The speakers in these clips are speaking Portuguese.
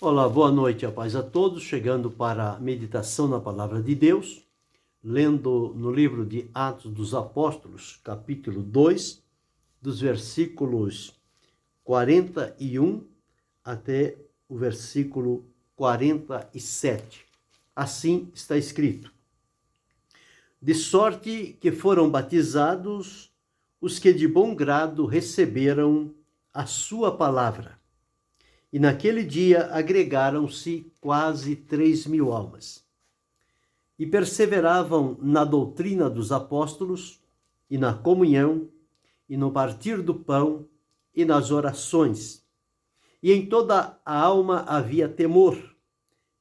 Olá, boa noite, a paz a todos. Chegando para a meditação na Palavra de Deus, lendo no livro de Atos dos Apóstolos, capítulo 2, dos versículos 41 até o versículo 47. Assim está escrito: de sorte que foram batizados os que de bom grado receberam a sua palavra. E naquele dia agregaram-se quase 3.000 almas. E perseveravam na doutrina dos apóstolos, e na comunhão, e no partir do pão, e nas orações. E em toda a alma havia temor,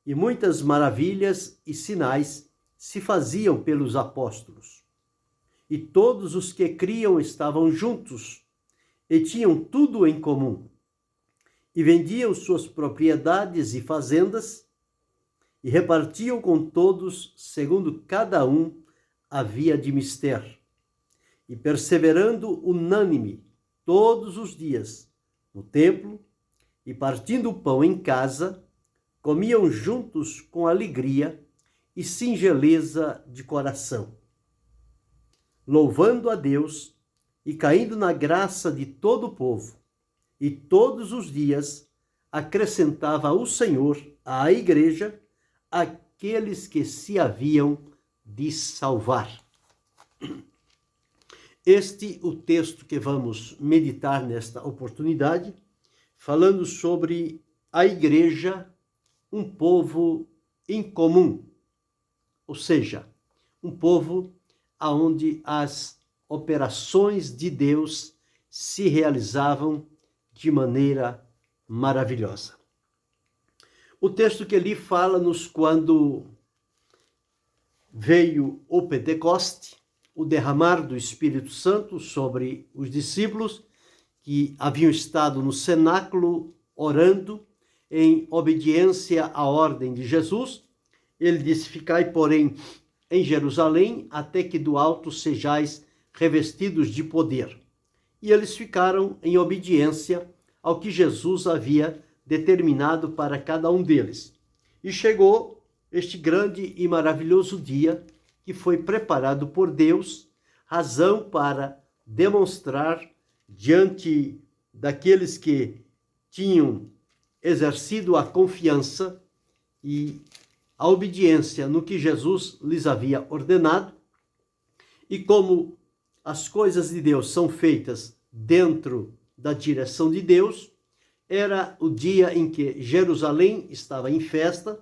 e muitas maravilhas e sinais se faziam pelos apóstolos. E todos os que criam estavam juntos, e tinham tudo em comum. E vendiam suas propriedades e fazendas, e repartiam com todos, segundo cada um havia de mister. E perseverando unânime todos os dias no templo, e partindo o pão em casa, comiam juntos com alegria e singeleza de coração, louvando a Deus e caindo na graça de todo o povo. E todos os dias acrescentava o Senhor à igreja aqueles que se haviam de salvar. Este é o texto que vamos meditar nesta oportunidade, falando sobre a igreja, um povo em comum, ou seja, um povo onde as operações de Deus se realizavam de maneira maravilhosa. O texto que ali fala-nos quando veio o Pentecoste, o derramar do Espírito Santo sobre os discípulos que haviam estado no cenáculo orando em obediência à ordem de Jesus. Ele disse: ficai, porém, em Jerusalém, até que do alto sejais revestidos de poder. E eles ficaram em obediência ao que Jesus havia determinado para cada um deles. E chegou este grande e maravilhoso dia que foi preparado por Deus, razão para demonstrar diante daqueles que tinham exercido a confiança e a obediência no que Jesus lhes havia ordenado. E como as coisas de Deus são feitas dentro da direção de Deus, era o dia em que Jerusalém estava em festa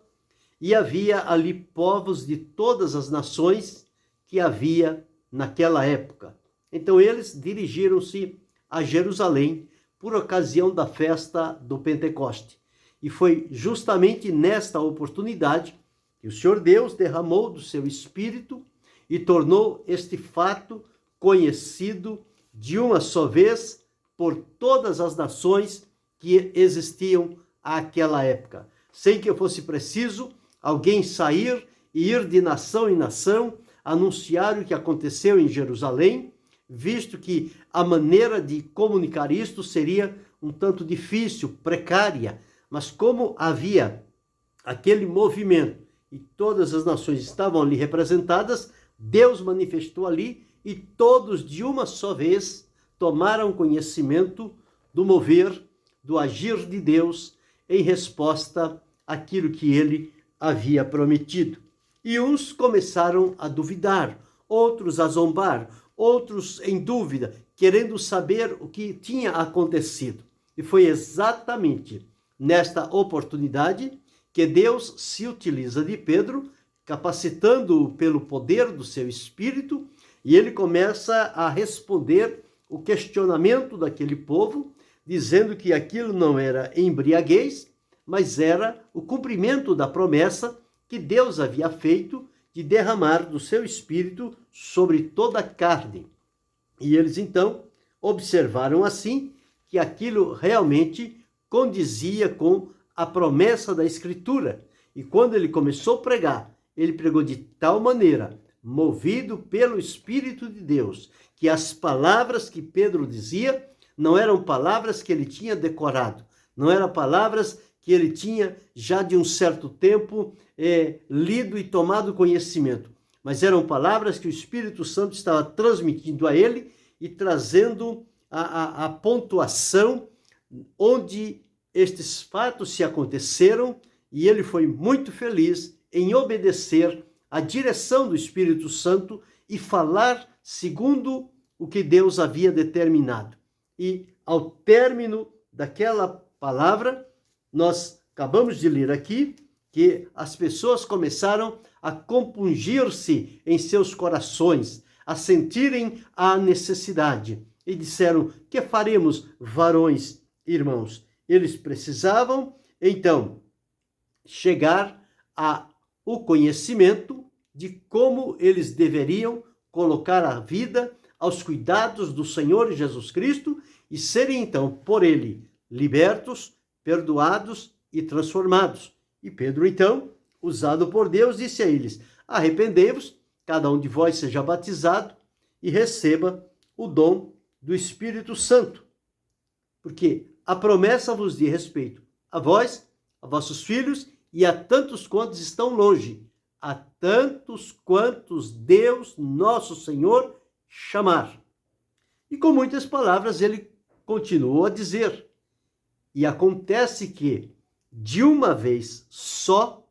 e havia ali povos de todas as nações que havia naquela época. Então eles dirigiram-se a Jerusalém por ocasião da festa do Pentecoste. E foi justamente nesta oportunidade que o Senhor Deus derramou do seu Espírito e tornou este fato conhecido de uma só vez por todas as nações que existiam àquela época, sem que fosse preciso alguém sair e ir de nação em nação, anunciar o que aconteceu em Jerusalém, visto que a maneira de comunicar isto seria um tanto difícil, precária, mas como havia aquele movimento e todas as nações estavam ali representadas, Deus manifestou ali e todos de uma só vez tomaram conhecimento do mover, do agir de Deus em resposta àquilo que ele havia prometido. E uns começaram a duvidar, outros a zombar, outros em dúvida, querendo saber o que tinha acontecido. E foi exatamente nesta oportunidade que Deus se utiliza de Pedro, capacitando-o pelo poder do seu Espírito, e ele começa a responder o questionamento daquele povo, dizendo que aquilo não era embriaguez, mas era o cumprimento da promessa que Deus havia feito de derramar do seu Espírito sobre toda a carne. E eles então observaram assim que aquilo realmente condizia com a promessa da Escritura. E quando ele começou a pregar, ele pregou de tal maneira, movido pelo Espírito de Deus, que as palavras que Pedro dizia não eram palavras que ele tinha decorado, não eram palavras que ele tinha já de um certo tempo lido e tomado conhecimento, mas eram palavras que o Espírito Santo estava transmitindo a ele e trazendo a pontuação onde estes fatos se aconteceram, e ele foi muito feliz em obedecer à direção do Espírito Santo e falar segundo o que Deus havia determinado. E ao término daquela palavra, nós acabamos de ler aqui que as pessoas começaram a compungir-se em seus corações, a sentirem a necessidade. E disseram: que faremos, varões, irmãos? Eles precisavam, então, chegar ao conhecimento de como eles deveriam colocar a vida aos cuidados do Senhor Jesus Cristo e serem, então, por ele, libertos, perdoados e transformados. E Pedro, então, usado por Deus, disse a eles: arrependei-vos, cada um de vós seja batizado e receba o dom do Espírito Santo. Porque a promessa vos diz respeito a vós, a vossos filhos e a tantos quantos estão longe, a tantos quantos Deus, nosso Senhor, chamar. E com muitas palavras ele continuou a dizer. E acontece que, de uma vez só,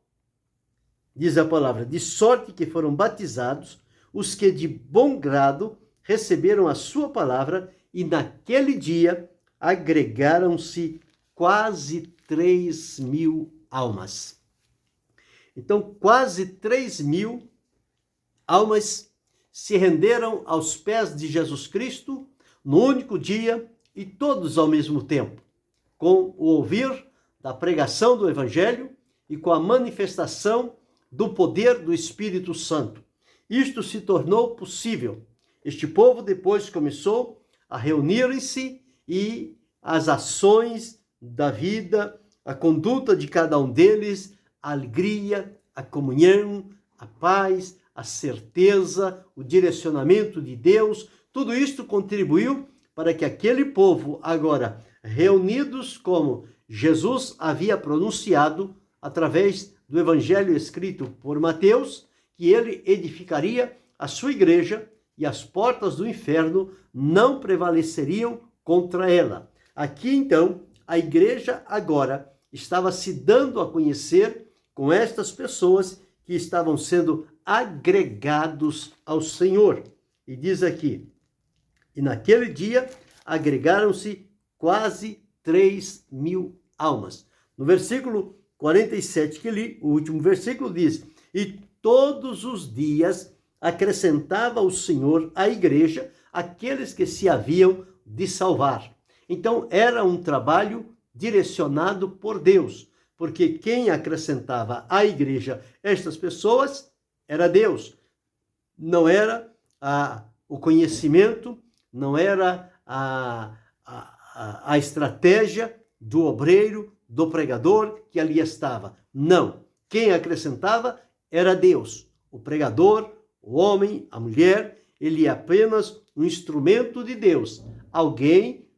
diz a palavra, de sorte que foram batizados os que de bom grado receberam a sua palavra, e naquele dia agregaram-se quase 3.000 almas. Então, quase 3.000 almas se renderam aos pés de Jesus Cristo no único dia, e todos ao mesmo tempo, com o ouvir da pregação do Evangelho e com a manifestação do poder do Espírito Santo. Isto se tornou possível. Este povo depois começou a reunir-se, e as ações da vida, a conduta de cada um deles, a alegria, a comunhão, a paz, a certeza, o direcionamento de Deus, tudo isto contribuiu para que aquele povo, agora reunidos como Jesus havia pronunciado através do Evangelho escrito por Mateus, que ele edificaria a sua igreja e as portas do inferno não prevaleceriam contra ela. Aqui, então, a igreja agora estava se dando a conhecer com estas pessoas que estavam sendo agregados ao Senhor. E diz aqui: e naquele dia agregaram-se quase 3.000 almas. No versículo 47 que li, o último versículo diz: e todos os dias acrescentava o Senhor à igreja aqueles que se haviam de salvar. Então era um trabalho direcionado por Deus, porque quem acrescentava à igreja estas pessoas era Deus. Não era o conhecimento, não era a estratégia do obreiro, do pregador que ali estava. Não. Quem acrescentava era Deus. O pregador, o homem, a mulher, ele é apenas um instrumento de Deus. Alguém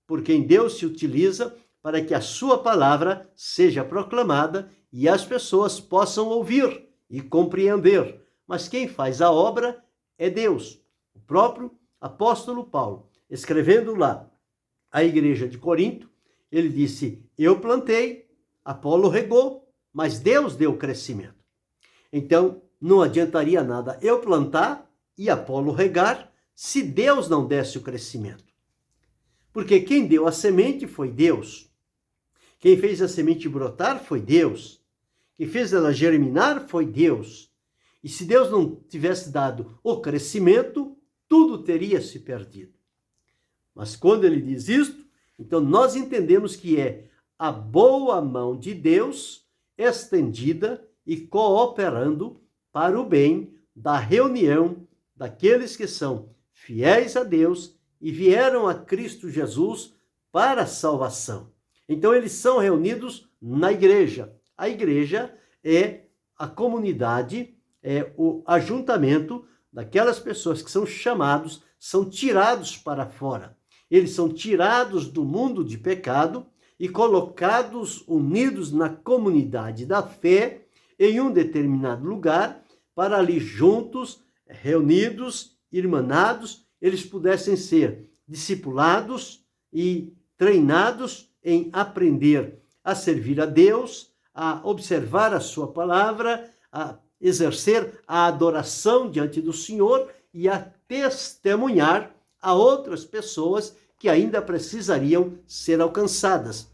por quem Deus se utiliza para que a sua palavra seja proclamada e as pessoas possam ouvir e compreender. Mas quem faz a obra é Deus. O próprio apóstolo Paulo, escrevendo lá à igreja de Corinto, ele disse: eu plantei, Apolo regou, mas Deus deu crescimento. Então, não adiantaria nada eu plantar e Apolo regar se Deus não desse o crescimento. Porque quem deu a semente foi Deus. Quem fez a semente brotar foi Deus. Quem fez ela germinar foi Deus. E se Deus não tivesse dado o crescimento, tudo teria se perdido. Mas quando ele diz isto, então nós entendemos que é a boa mão de Deus estendida e cooperando para o bem da reunião daqueles que são fiéis a Deus e vieram a Cristo Jesus para a salvação. Então eles são reunidos na igreja. A igreja é a comunidade, é o ajuntamento daquelas pessoas que são chamados, são tirados para fora. Eles são tirados do mundo de pecado e colocados unidos na comunidade da fé em um determinado lugar, para ali juntos, reunidos, irmanados, eles pudessem ser discipulados e treinados em aprender a servir a Deus, a observar a sua palavra, a exercer a adoração diante do Senhor e a testemunhar a outras pessoas que ainda precisariam ser alcançadas.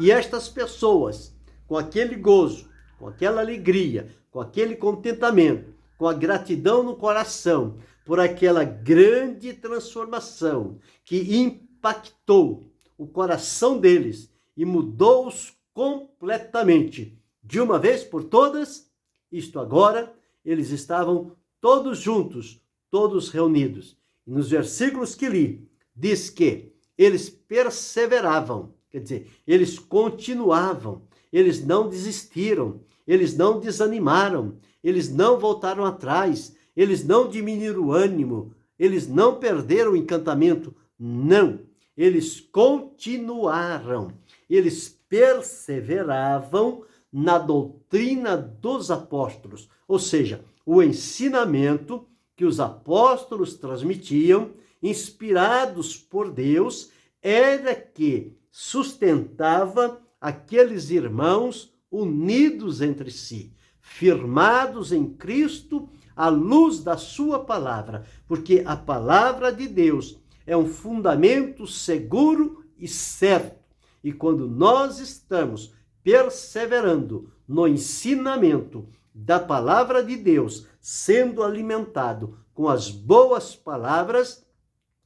E estas pessoas, com aquele gozo, com aquela alegria, com aquele contentamento, com a gratidão no coração, por aquela grande transformação que impactou o coração deles e mudou-os completamente, de uma vez por todas, isto agora, eles estavam todos juntos, todos reunidos. E nos versículos que li, diz que eles perseveravam, quer dizer, eles continuavam, eles não desistiram, eles não desanimaram, eles não voltaram atrás, eles não diminuíram o ânimo, eles não perderam o encantamento, não. Eles continuaram, eles perseveravam na doutrina dos apóstolos, ou seja, o ensinamento que os apóstolos transmitiam, inspirados por Deus, era que sustentava aqueles irmãos unidos entre si, firmados em Cristo, à luz da sua palavra, porque a palavra de Deus é um fundamento seguro e certo. E quando nós estamos perseverando no ensinamento da palavra de Deus, sendo alimentado com as boas palavras,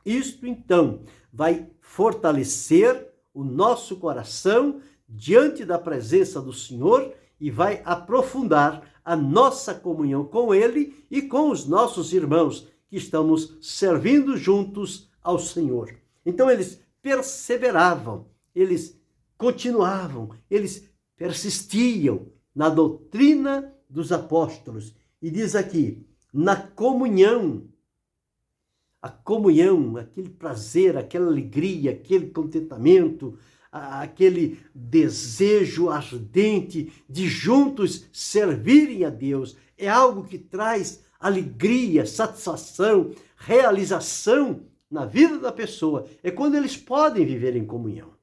isto então vai fortalecer o nosso coração diante da presença do Senhor e vai aprofundar a nossa comunhão com Ele e com os nossos irmãos que estamos servindo juntos ao Senhor. Então eles perseveravam, eles continuavam, eles persistiam na doutrina dos apóstolos. E diz aqui, na comunhão, a comunhão, aquele prazer, aquela alegria, aquele contentamento, aquele desejo ardente de juntos servirem a Deus, é algo que traz alegria, satisfação, realização na vida da pessoa. É quando eles podem viver em comunhão.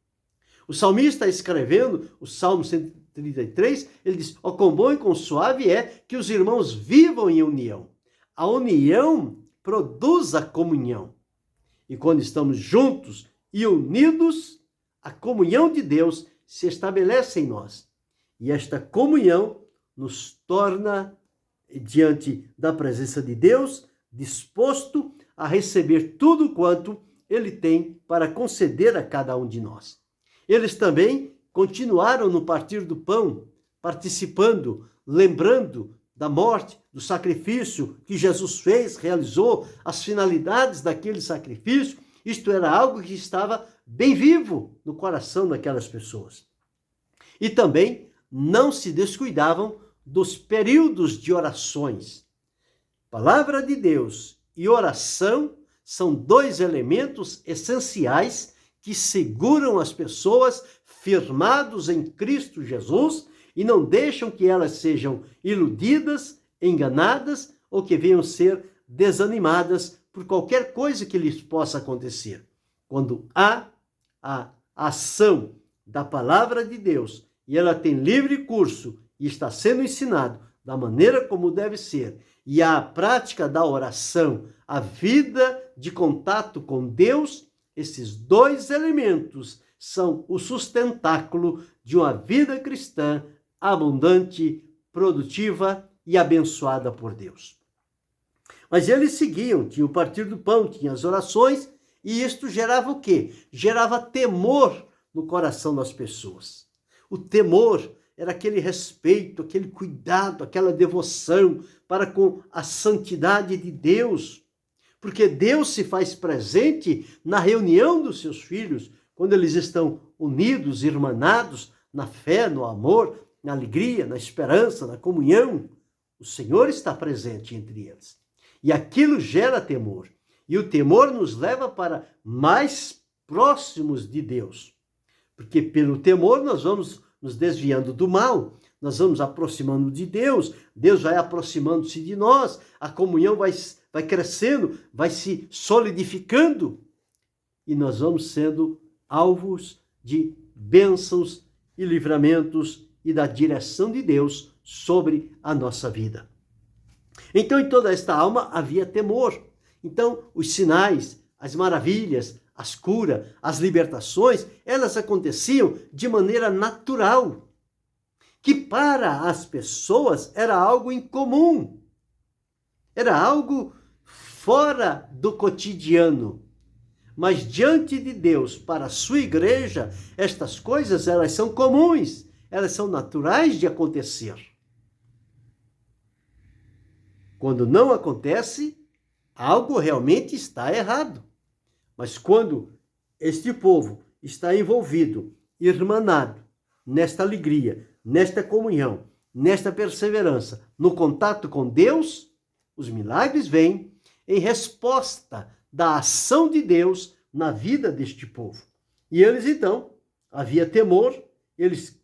O salmista, escrevendo o Salmo 133, ele diz: ó, quão bom e quão suave é que os irmãos vivam em união. A união produz a comunhão. E quando estamos juntos e unidos, a comunhão de Deus se estabelece em nós. E esta comunhão nos torna, diante da presença de Deus, disposto a receber tudo quanto Ele tem para conceder a cada um de nós. Eles também continuaram no partir do pão, participando, lembrando da morte, do sacrifício que Jesus fez, realizou, as finalidades daquele sacrifício. Isto era algo que estava bem vivo no coração daquelas pessoas. E também não se descuidavam dos períodos de orações. Palavra de Deus e oração são dois elementos essenciais que seguram as pessoas firmados em Cristo Jesus e não deixam que elas sejam iludidas, enganadas ou que venham ser desanimadas por qualquer coisa que lhes possa acontecer. Quando há a ação da palavra de Deus e ela tem livre curso e está sendo ensinado da maneira como deve ser, e há a prática da oração, a vida de contato com Deus, esses dois elementos são o sustentáculo de uma vida cristã abundante, produtiva e abençoada por Deus. Mas eles seguiam, tinha o partir do pão, tinha as orações, e isto gerava o quê? Gerava temor no coração das pessoas. O temor era aquele respeito, aquele cuidado, aquela devoção para com a santidade de Deus. Porque Deus se faz presente na reunião dos seus filhos, quando eles estão unidos, irmanados na fé, no amor, na alegria, na esperança, na comunhão. O Senhor está presente entre eles. E aquilo gera temor. E o temor nos leva para mais próximos de Deus. Porque pelo temor nós vamos nos desviando do mal, nós vamos aproximando de Deus, Deus vai aproximando-se de nós, a comunhão vai crescendo, vai se solidificando e nós vamos sendo alvos de bênçãos e livramentos e da direção de Deus sobre a nossa vida. Então, em toda esta alma havia temor. Então, os sinais, as maravilhas, as curas, as libertações, elas aconteciam de maneira natural, que para as pessoas era algo incomum, era algo fora do cotidiano. Mas diante de Deus, para a sua igreja, estas coisas elas são comuns, elas são naturais de acontecer. Quando não acontece, algo realmente está errado. Mas quando este povo está envolvido, irmanado, nesta alegria, nesta comunhão, nesta perseverança, no contato com Deus, os milagres vêm em resposta da ação de Deus na vida deste povo. E eles então, havia temor, eles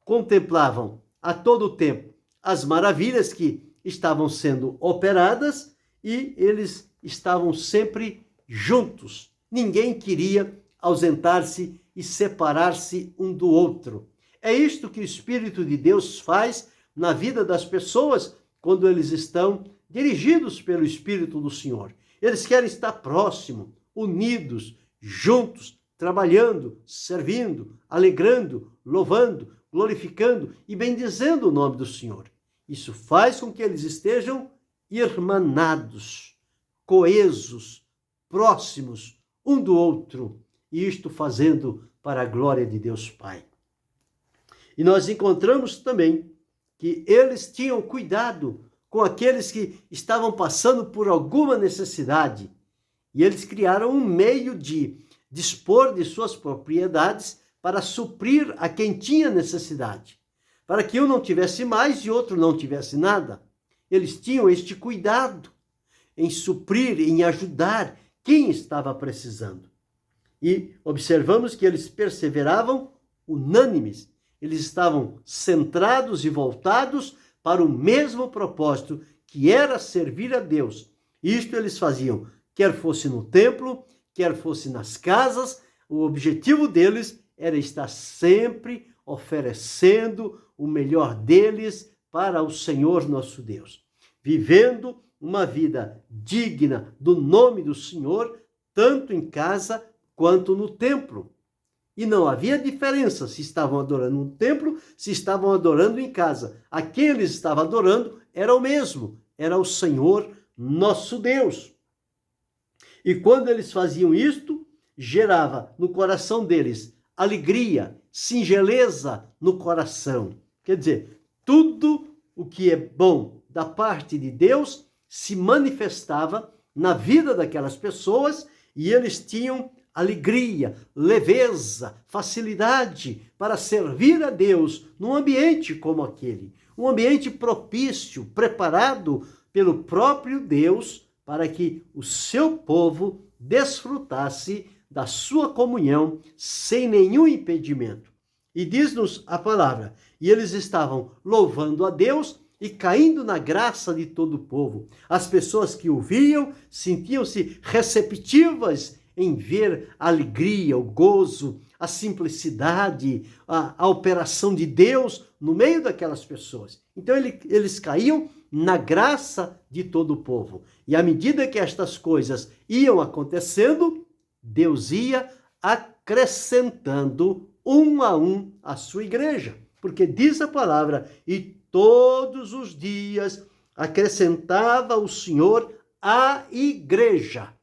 contemplavam a todo tempo as maravilhas que estavam sendo operadas e eles estavam sempre juntos. Ninguém queria ausentar-se e separar-se um do outro. É isto que o Espírito de Deus faz na vida das pessoas quando eles estão dirigidos pelo Espírito do Senhor. Eles querem estar próximos, unidos, juntos, trabalhando, servindo, alegrando, louvando, glorificando e bendizendo o nome do Senhor. Isso faz com que eles estejam irmanados, coesos, próximos um do outro, e isto fazendo para a glória de Deus Pai. E nós encontramos também que eles tinham cuidado com aqueles que estavam passando por alguma necessidade, e eles criaram um meio de dispor de suas propriedades para suprir a quem tinha necessidade, para que um não tivesse mais e outro não tivesse nada. Eles tinham este cuidado em suprir, em ajudar quem estava precisando. E observamos que eles perseveravam unânimes, eles estavam centrados e voltados para o mesmo propósito, que era servir a Deus. Isto eles faziam, quer fosse no templo, quer fosse nas casas, o objetivo deles era estar sempre oferecendo o melhor deles para o Senhor nosso Deus, vivendo uma vida digna do nome do Senhor, tanto em casa quanto no templo. E não havia diferença se estavam adorando no templo, se estavam adorando em casa. A quem eles estavam adorando era o mesmo, era o Senhor nosso Deus. E quando eles faziam isto, gerava no coração deles alegria, singeleza no coração. Quer dizer, tudo o que é bom da parte de Deus se manifestava na vida daquelas pessoas e eles tinham alegria, leveza, facilidade para servir a Deus num ambiente como aquele. Um ambiente propício, preparado pelo próprio Deus para que o seu povo desfrutasse da sua comunhão sem nenhum impedimento. E diz-nos a palavra, e eles estavam louvando a Deus e caindo na graça de todo o povo. As pessoas que o viam sentiam-se receptivas em ver a alegria, o gozo, a simplicidade, a operação de Deus no meio daquelas pessoas. Então eles caíam na graça de todo o povo. E à medida que estas coisas iam acontecendo, Deus ia acrescentando um a um a sua igreja. Porque diz a palavra, e todos os dias acrescentava o Senhor a igreja.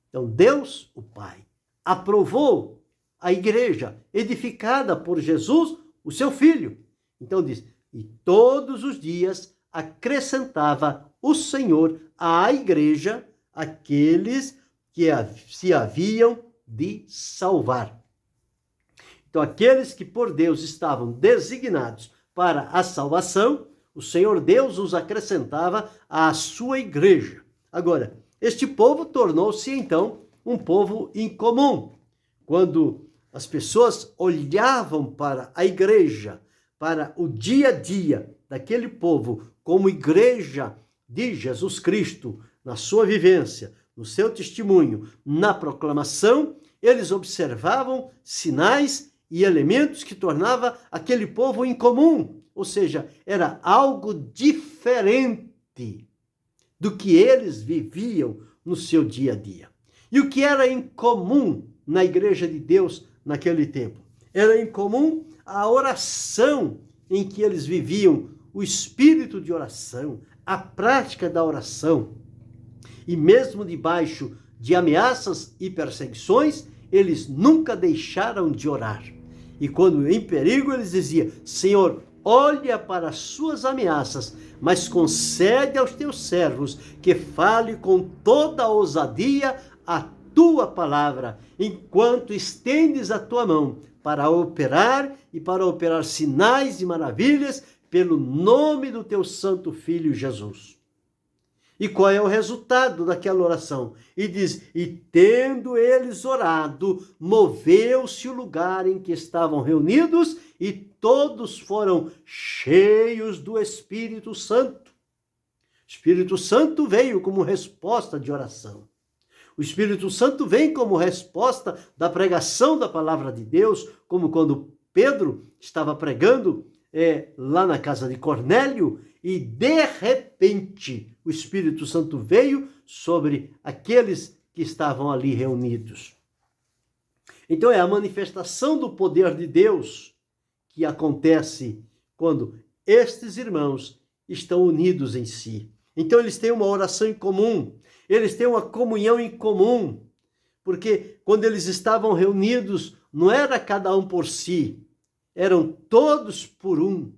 Então Deus, o Pai, aprovou a igreja edificada por Jesus, o seu Filho. Então diz, e todos os dias acrescentava o Senhor à igreja aqueles que se haviam de salvar. Então aqueles que por Deus estavam designados para a salvação, o Senhor Deus os acrescentava à sua igreja. Agora, este povo tornou-se então um povo incomum, quando as pessoas olhavam para a igreja, para o dia a dia daquele povo, como igreja de Jesus Cristo, na sua vivência, no seu testemunho, na proclamação, eles observavam sinais e elementos que tornava aquele povo incomum, ou seja, era algo diferente do que eles viviam no seu dia a dia. E o que era incomum na igreja de Deus naquele tempo? Era incomum a oração em que eles viviam, o espírito de oração, a prática da oração. E mesmo debaixo de ameaças e perseguições, eles nunca deixaram de orar. E quando em perigo, eles diziam: Senhor, olha para as suas ameaças, mas concede aos teus servos que fale com toda a ousadia a tua palavra, enquanto estendes a tua mão para operar sinais e maravilhas pelo nome do teu santo Filho Jesus. E qual é o resultado daquela oração? E diz: e tendo eles orado, moveu-se o lugar em que estavam reunidos e todos foram cheios do Espírito Santo. O Espírito Santo veio como resposta de oração. O Espírito Santo vem como resposta da pregação da palavra de Deus, como quando Pedro estava pregando lá na casa de Cornélio, e de repente o Espírito Santo veio sobre aqueles que estavam ali reunidos. Então é a manifestação do poder de Deus que acontece quando estes irmãos estão unidos em si. Então eles têm uma oração em comum, eles têm uma comunhão em comum, porque quando eles estavam reunidos, não era cada um por si, eram todos por um.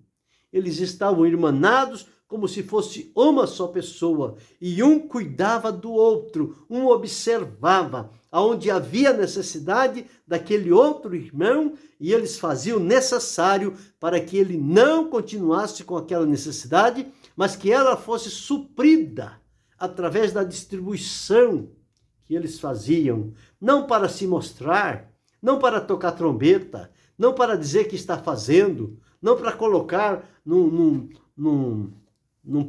Eles estavam irmanados como se fosse uma só pessoa, e um cuidava do outro, um observava aonde havia necessidade daquele outro irmão, e eles faziam o necessário para que ele não continuasse com aquela necessidade, mas que ela fosse suprida através da distribuição que eles faziam, não para se mostrar, não para tocar trombeta, não para dizer que está fazendo, não para colocar num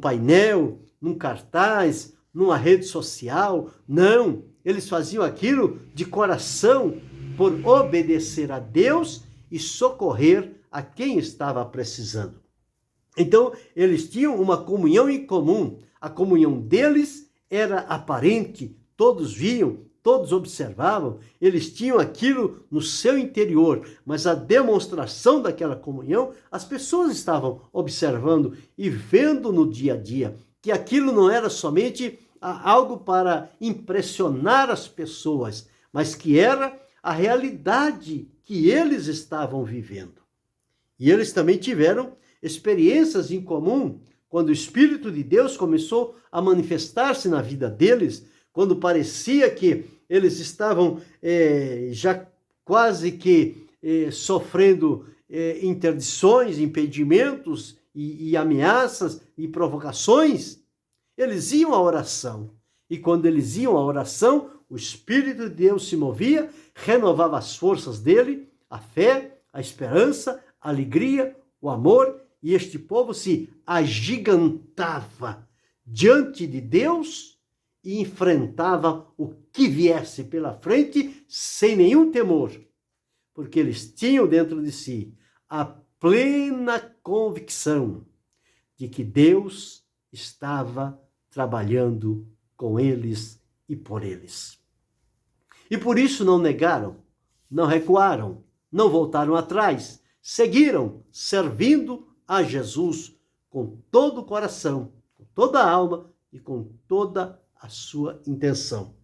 painel, num cartaz, numa rede social. Não, eles faziam aquilo de coração por obedecer a Deus e socorrer a quem estava precisando. Então, eles tinham uma comunhão em comum. A comunhão deles era aparente, todos viam, todos observavam, eles tinham aquilo no seu interior, mas a demonstração daquela comunhão, as pessoas estavam observando e vendo no dia a dia, que aquilo não era somente algo para impressionar as pessoas, mas que era a realidade que eles estavam vivendo. E eles também tiveram experiências em comum, quando o Espírito de Deus começou a manifestar-se na vida deles, quando parecia que eles estavam já quase que sofrendo interdições, impedimentos e ameaças e provocações, eles iam à oração. E quando eles iam à oração, o Espírito de Deus se movia, renovava as forças dele, a fé, a esperança, a alegria, o amor, e este povo se agigantava diante de Deus e enfrentava o que viesse pela frente sem nenhum temor, porque eles tinham dentro de si a plena convicção de que Deus estava trabalhando com eles e por eles. E por isso não negaram, não recuaram, não voltaram atrás, seguiram servindo a Jesus com todo o coração, com toda a alma e com toda a sua intenção.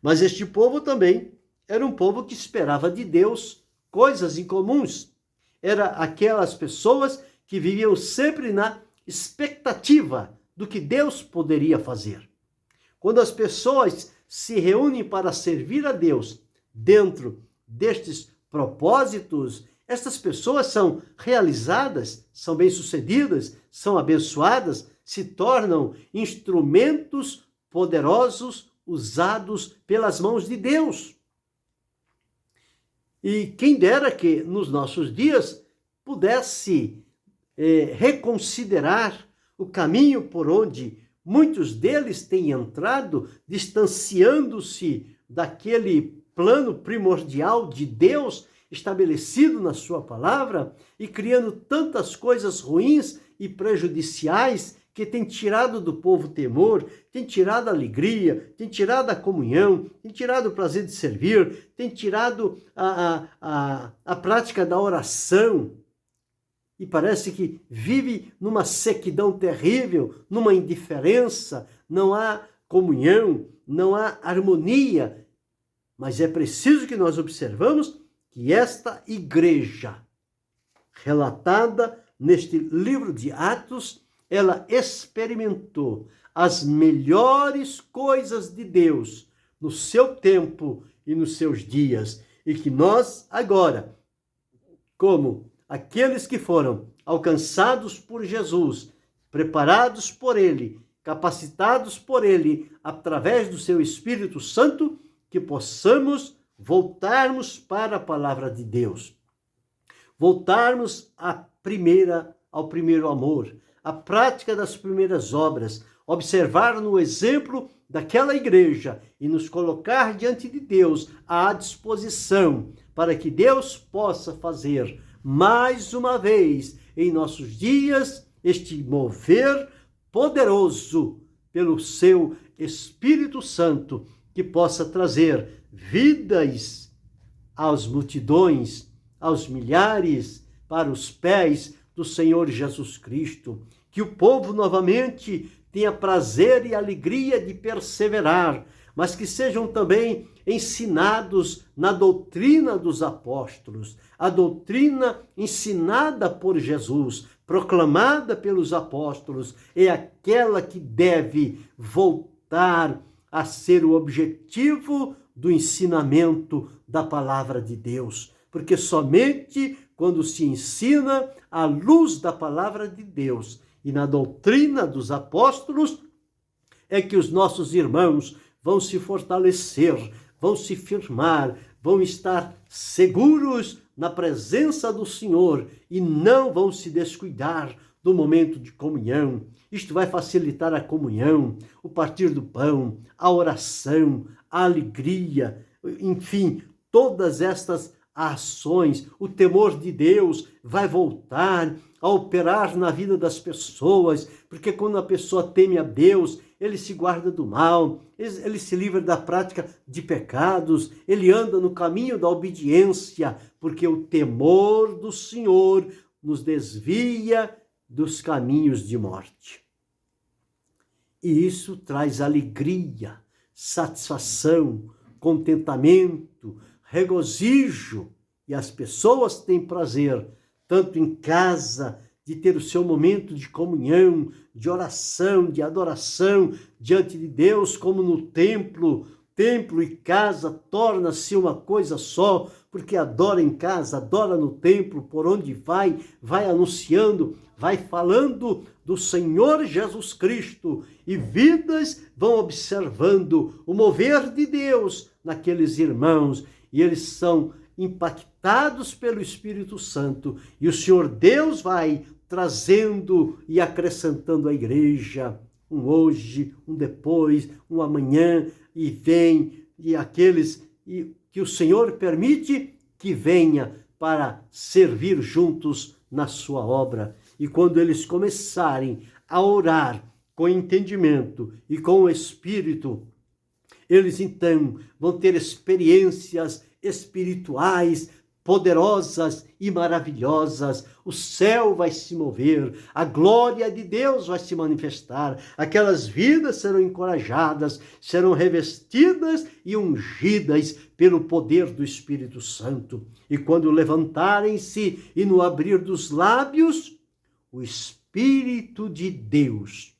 Mas este povo também era um povo que esperava de Deus coisas incomuns. Era aquelas pessoas que viviam sempre na expectativa do que Deus poderia fazer. Quando as pessoas se reúnem para servir a Deus dentro destes propósitos, estas pessoas são realizadas, são bem-sucedidas, são abençoadas, se tornam instrumentos poderosos usados pelas mãos de Deus. E quem dera que nos nossos dias pudesse reconsiderar o caminho por onde muitos deles têm entrado, distanciando-se daquele plano primordial de Deus estabelecido na sua palavra e criando tantas coisas ruins e prejudiciais que tem tirado do povo temor, tem tirado a alegria, tem tirado a comunhão, tem tirado o prazer de servir, tem tirado a prática da oração. E parece que vive numa sequidão terrível, numa indiferença, não há comunhão, não há harmonia. Mas é preciso que nós observamos que esta igreja, relatada neste livro de Atos, ela experimentou as melhores coisas de Deus no seu tempo e nos seus dias. E que nós agora, como aqueles que foram alcançados por Jesus, preparados por Ele, capacitados por Ele, através do seu Espírito Santo, que possamos voltarmos para a palavra de Deus. Voltarmos ao primeiro amor, à prática das primeiras obras, observar no exemplo daquela igreja e nos colocar diante de Deus à disposição para que Deus possa fazer mais uma vez em nossos dias este mover poderoso pelo seu Espírito Santo, que possa trazer vidas às multidões, aos milhares, para os pés do Senhor Jesus Cristo. Que o povo novamente tenha prazer e alegria de perseverar, mas que sejam também ensinados na doutrina dos apóstolos, a doutrina ensinada por Jesus, proclamada pelos apóstolos, é aquela que deve voltar a ser o objetivo do ensinamento da palavra de Deus, porque somente quando se ensina à luz da palavra de Deus e na doutrina dos apóstolos é que os nossos irmãos vão se fortalecer, vão se firmar, vão estar seguros na presença do Senhor e não vão se descuidar do momento de comunhão. Isto vai facilitar a comunhão, o partir do pão, a oração, a alegria, enfim, todas estas ações. O temor de Deus vai voltar a operar na vida das pessoas, porque quando a pessoa teme a Deus, ele se guarda do mal, ele se livra da prática de pecados, ele anda no caminho da obediência, porque o temor do Senhor nos desvia dos caminhos de morte. E isso traz alegria, satisfação, contentamento, regozijo, e as pessoas têm prazer, tanto em casa, de ter o seu momento de comunhão, de oração, de adoração diante de Deus, como no templo. Templo e casa torna-se uma coisa só, porque adora em casa, adora no templo, por onde vai anunciando, vai falando do Senhor Jesus Cristo, e vidas vão observando o mover de Deus naqueles irmãos, e eles são impactados pelo Espírito Santo, e o Senhor Deus vai trazendo e acrescentando à igreja um hoje, um depois, um amanhã, e vem, e aqueles que o Senhor permite que venha para servir juntos na sua obra. E quando eles começarem a orar com entendimento e com o Espírito, eles então vão ter experiências espirituais poderosas e maravilhosas. O céu vai se mover, a glória de Deus vai se manifestar, aquelas vidas serão encorajadas, serão revestidas e ungidas pelo poder do Espírito Santo. E quando levantarem-se e no abrir dos lábios, o Espírito de Deus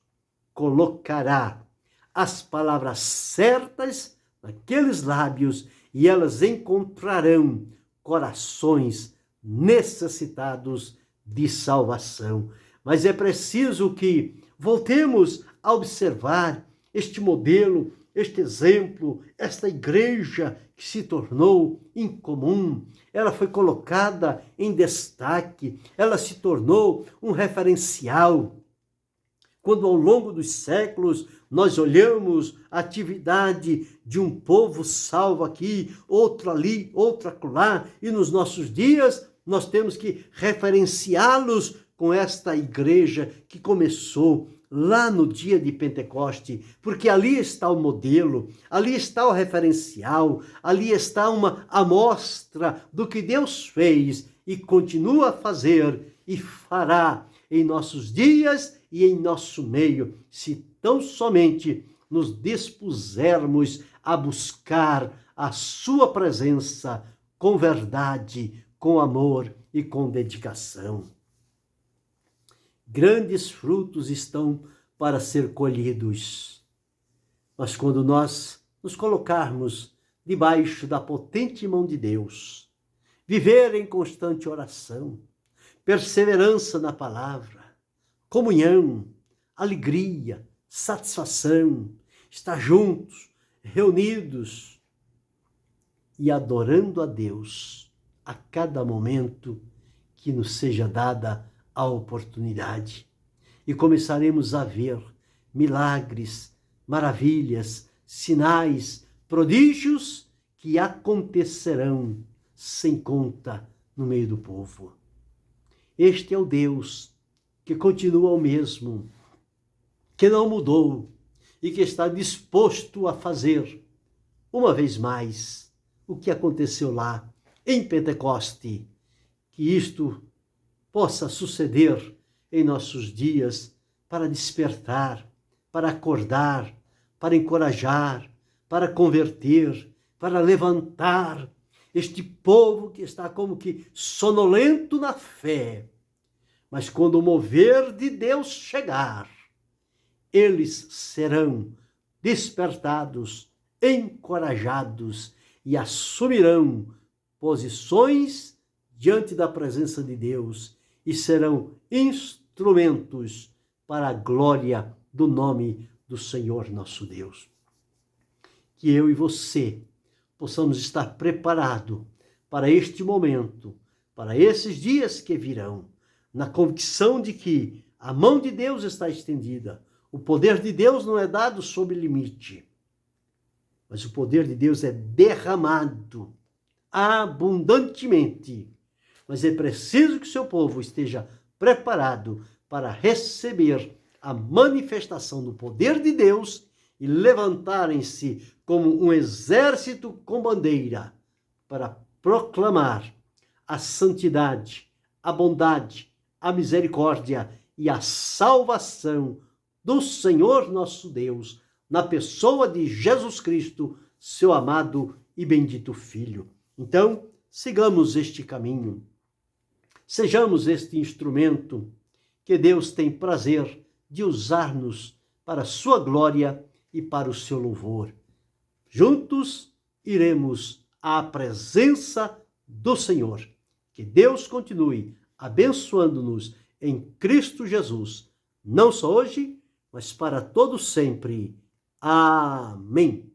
colocará as palavras certas naqueles lábios e elas encontrarão corações necessitados de salvação. Mas é preciso que voltemos a observar este modelo, este exemplo, esta igreja que que se tornou incomum, ela foi colocada em destaque, ela se tornou um referencial. Quando ao longo dos séculos nós olhamos a atividade de um povo salvo aqui, outro ali, outro acolá, e nos nossos dias nós temos que referenciá-los com esta igreja que começou lá no dia de Pentecoste, porque ali está o modelo, ali está o referencial, ali está uma amostra do que Deus fez e continua a fazer e fará em nossos dias e em nosso meio, se tão somente nos dispusermos a buscar a sua presença com verdade, com amor e com dedicação. Grandes frutos estão para ser colhidos. Mas quando nós nos colocarmos debaixo da potente mão de Deus, viver em constante oração, perseverança na palavra, comunhão, alegria, satisfação, estar juntos, reunidos e adorando a Deus a cada momento que nos seja dada a oportunidade. E começaremos a ver milagres, maravilhas, sinais, prodígios que acontecerão sem conta no meio do povo. Este é o Deus que continua o mesmo, que não mudou e que está disposto a fazer, uma vez mais, o que aconteceu lá em Pentecoste, que isto possa suceder em nossos dias para despertar, para acordar, para encorajar, para converter, para levantar este povo que está como que sonolento na fé. Mas quando o mover de Deus chegar, eles serão despertados, encorajados e assumirão posições diante da presença de Deus e serão instrumentos para a glória do nome do Senhor nosso Deus. Que eu e você possamos estar preparados para este momento, para esses dias que virão, na convicção de que a mão de Deus está estendida. O poder de Deus não é dado sob limite, mas o poder de Deus é derramado abundantemente. Mas é preciso que o seu povo esteja preparado para receber a manifestação do poder de Deus e levantarem-se como um exército com bandeira para proclamar a santidade, a bondade, a misericórdia e a salvação do Senhor nosso Deus, na pessoa de Jesus Cristo, seu amado e bendito Filho. Então, sigamos este caminho. Sejamos este instrumento que Deus tem prazer de usar-nos para a sua glória e para o seu louvor. Juntos iremos à presença do Senhor. Que Deus continue abençoando-nos em Cristo Jesus, não só hoje, mas para todo sempre. Amém.